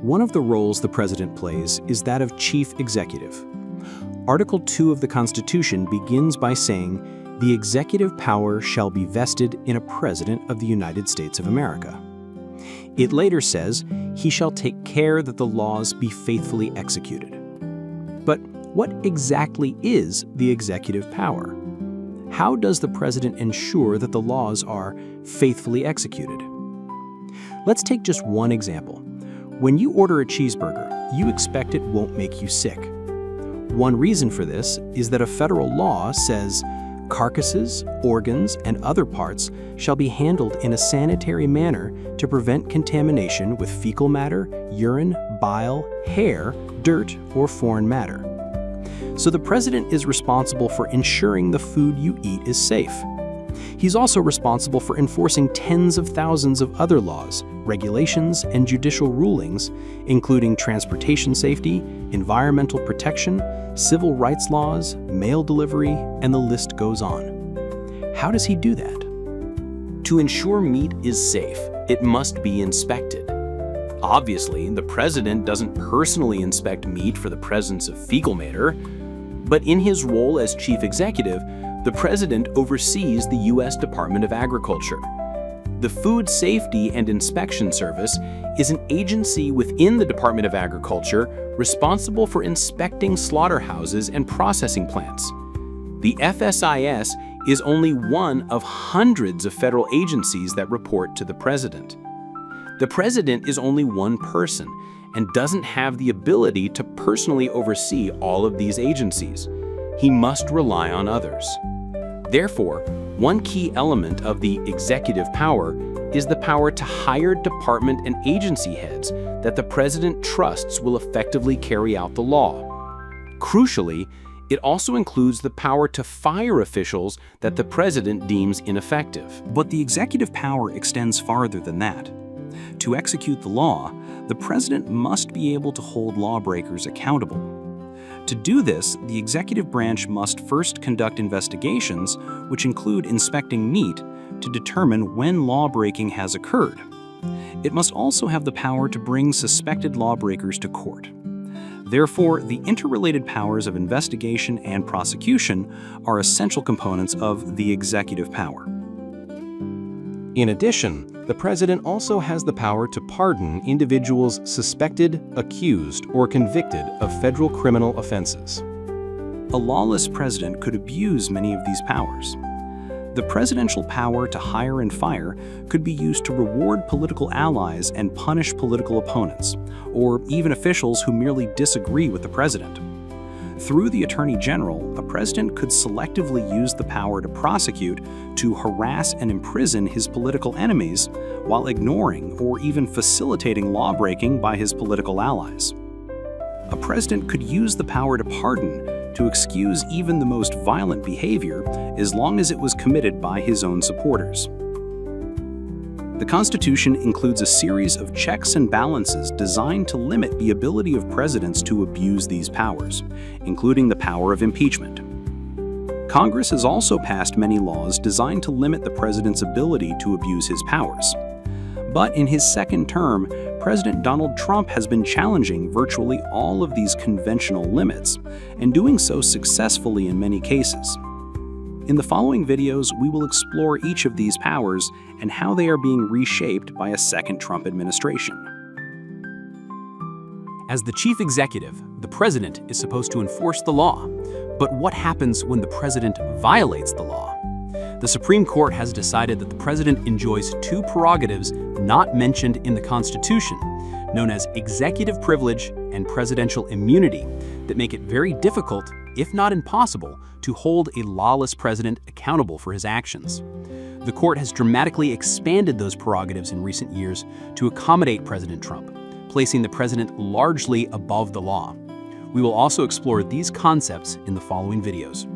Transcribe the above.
One of the roles the president plays is that of chief executive. Article 2 of the Constitution begins by saying, "The executive power shall be vested in a president of the United States of America." It later says, "He shall take care that the laws be faithfully executed." But what exactly is the executive power? How does the president ensure that the laws are faithfully executed? Let's take just one example. When you order a cheeseburger, you expect it won't make you sick. One reason for this is that a federal law says carcasses, organs, and other parts shall be handled in a sanitary manner to prevent contamination with fecal matter, urine, bile, hair, dirt, or foreign matter. So the president is responsible for ensuring the food you eat is safe. He's also responsible for enforcing tens of thousands of other laws, regulations, and judicial rulings, including transportation safety, environmental protection, civil rights laws, mail delivery, and the list goes on. How does he do that? To ensure meat is safe, it must be inspected. Obviously, the president doesn't personally inspect meat for the presence of fecal matter, but in his role as chief executive, the president oversees the U.S. Department of Agriculture. The Food Safety and Inspection Service is an agency within the Department of Agriculture responsible for inspecting slaughterhouses and processing plants. The FSIS is only one of hundreds of federal agencies that report to the president. The president is only one person and doesn't have the ability to personally oversee all of these agencies. He must rely on others. Therefore, one key element of the executive power is the power to hire department and agency heads that the president trusts will effectively carry out the law. Crucially, it also includes the power to fire officials that the president deems ineffective. But the executive power extends farther than that. To execute the law, the president must be able to hold lawbreakers accountable. To do this, the executive branch must first conduct investigations, which include inspecting meat, to determine when lawbreaking has occurred. It must also have the power to bring suspected lawbreakers to court. Therefore, the interrelated powers of investigation and prosecution are essential components of the executive power. In addition, the president also has the power to pardon individuals suspected, accused, or convicted of federal criminal offenses. A lawless president could abuse many of these powers. The presidential power to hire and fire could be used to reward political allies and punish political opponents, or even officials who merely disagree with the president. Through the Attorney General, a president could selectively use the power to prosecute, to harass and imprison his political enemies, while ignoring or even facilitating lawbreaking by his political allies. A president could use the power to pardon, to excuse even the most violent behavior, as long as it was committed by his own supporters. The Constitution includes a series of checks and balances designed to limit the ability of presidents to abuse these powers, including the power of impeachment. Congress has also passed many laws designed to limit the president's ability to abuse his powers. But in his second term, President Donald Trump has been challenging virtually all of these conventional limits, and doing so successfully in many cases. In the following videos, we will explore each of these powers and how they are being reshaped by a second Trump administration. As the chief executive, the president is supposed to enforce the law. But what happens when the president violates the law? The Supreme Court has decided that the president enjoys two prerogatives not mentioned in the Constitution, known as executive privilege and presidential immunity, that make it very difficult, if not impossible, to hold a lawless president accountable for his actions. The court has dramatically expanded those prerogatives in recent years to accommodate President Trump, placing the president largely above the law. We will also explore these concepts in the following videos.